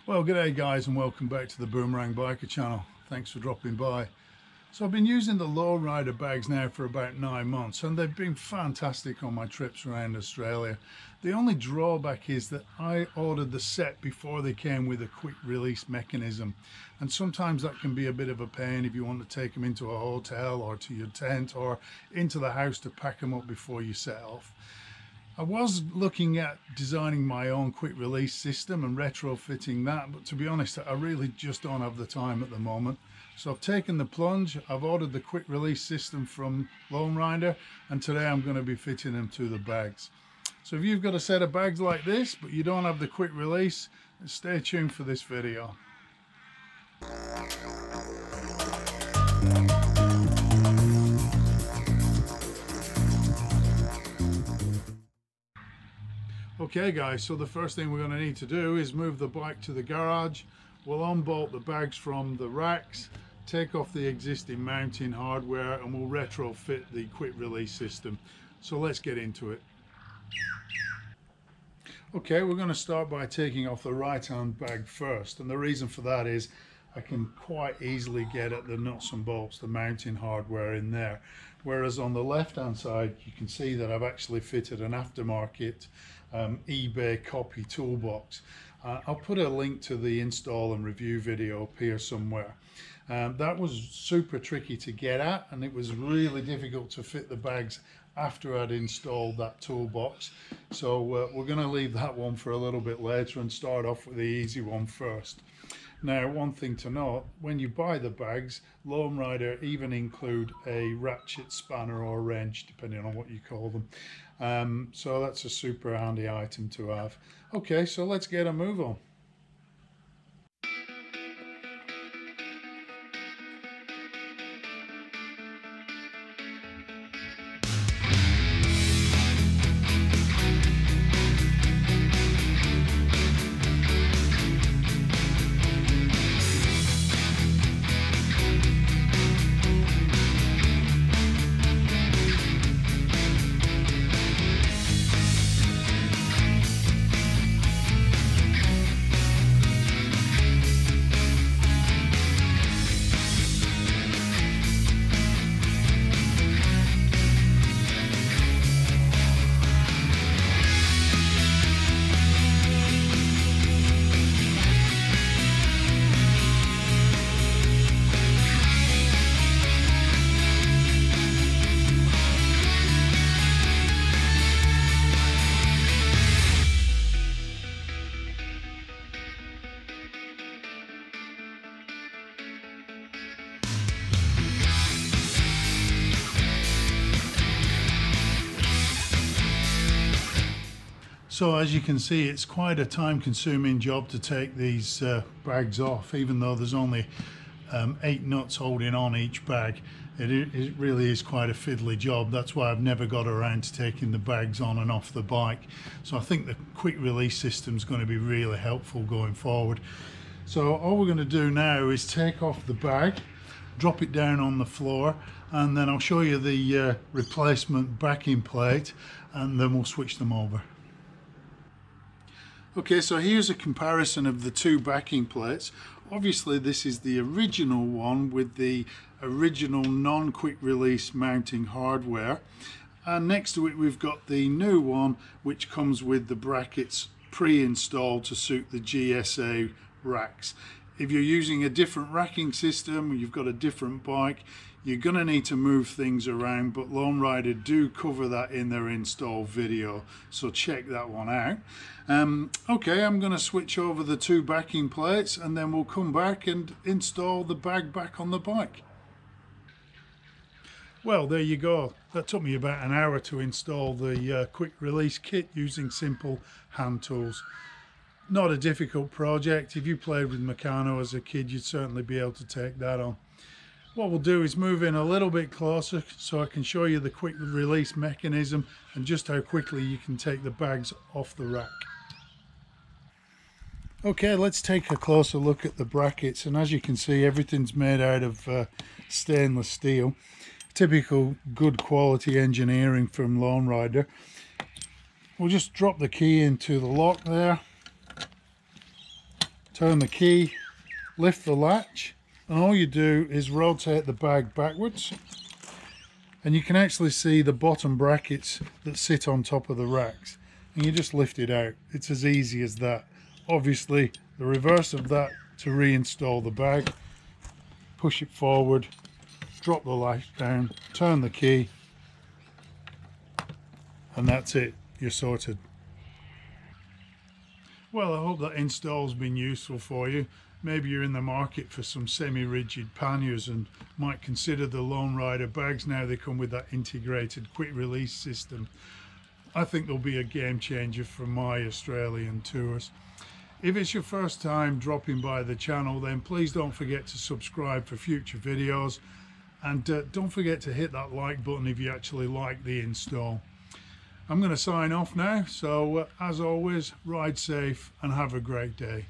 Well, g'day guys, and welcome back to the Boomerang Biker channel. Thanks for dropping by. So I've been using the Lone Rider bags now for about 9 months, and they've been fantastic on my trips around Australia. The only drawback is that I ordered the set before they came with a quick release mechanism, and sometimes that can be a bit of a pain if you want to take them into a hotel or to your tent or into the house to pack them up before you set off. I was looking at designing my own quick release system and retrofitting that, but to be honest, I really just don't have the time at the moment. So I've taken the plunge. I've ordered the quick release system from Lone Rider, and today I'm going to be fitting them to the bags. So if you've got a set of bags like this, but you don't have the quick release, stay tuned for this video. Okay guys, so the first thing we're going to need to do is move the bike to the garage. We'll unbolt the bags from the racks, take off the existing mounting hardware, and we'll retrofit the quick release system. So let's get into it. Okay, we're going to start by taking off the right hand bag first, and the reason for that is I can quite easily get at the nuts and bolts, the mounting hardware in there. Whereas on the left hand side, you can see that I've actually fitted an aftermarket eBay copy toolbox. I'll put a link to the install and review video up here somewhere. That was super tricky to get at, and it was really difficult to fit the bags after I'd installed that toolbox. So we're going to leave that one for a little bit later and start off with the easy one first. Now, one thing to note, when you buy the bags, Lone Rider even include a ratchet spanner or wrench, depending on what you call them. So that's a super handy item to have. Okay, so let's get a move on. So as you can see, it's quite a time-consuming job to take these bags off, even though there's only 8 nuts holding on each bag. It really is quite a fiddly job. That's why I've never got around to taking the bags on and off the bike. So I think the quick release system is going to be really helpful going forward. So all we're going to do now is take off the bag, drop it down on the floor, and then I'll show you the replacement backing plate, and then we'll switch them over. Okay, so here's a comparison of the two backing plates. Obviously this is the original one with the original non-quick release mounting hardware, and next to it we've got the new one which comes with the brackets pre-installed to suit the GSA racks. If you're using a different racking system, you've got a different bike, you're going to need to move things around, but Lone Rider do cover that in their install video, so check that one out. Okay, I'm going to switch over the two backing plates, and then we'll come back and install the bag back on the bike. Well, there you go. That took me about an hour to install the quick release kit using simple hand tools. Not a difficult project. If you played with Meccano as a kid, you'd certainly be able to take that on. What we'll do is move in a little bit closer so I can show you the quick release mechanism and just how quickly you can take the bags off the rack. Okay, let's take a closer look at the brackets, and as you can see, everything's made out of stainless steel. Typical good quality engineering from Lone Rider. We'll just drop the key into the lock there, turn the key, lift the latch, and all you do is rotate the bag backwards, and you can actually see the bottom brackets that sit on top of the racks, and you just lift it out. It's as easy as that. Obviously the reverse of that to reinstall the bag, push it forward, drop the latch down, turn the key, and that's it, you're sorted. Well, I hope that install's been useful for you. Maybe you're in the market for some semi-rigid panniers and might consider the Lone Rider bags. Now they come with that integrated quick release system. I think they'll be a game changer for my Australian tours. If it's your first time dropping by the channel, then please don't forget to subscribe for future videos, and don't forget to hit that like button if you actually like the install. I'm going to sign off now, so as always, ride safe and have a great day.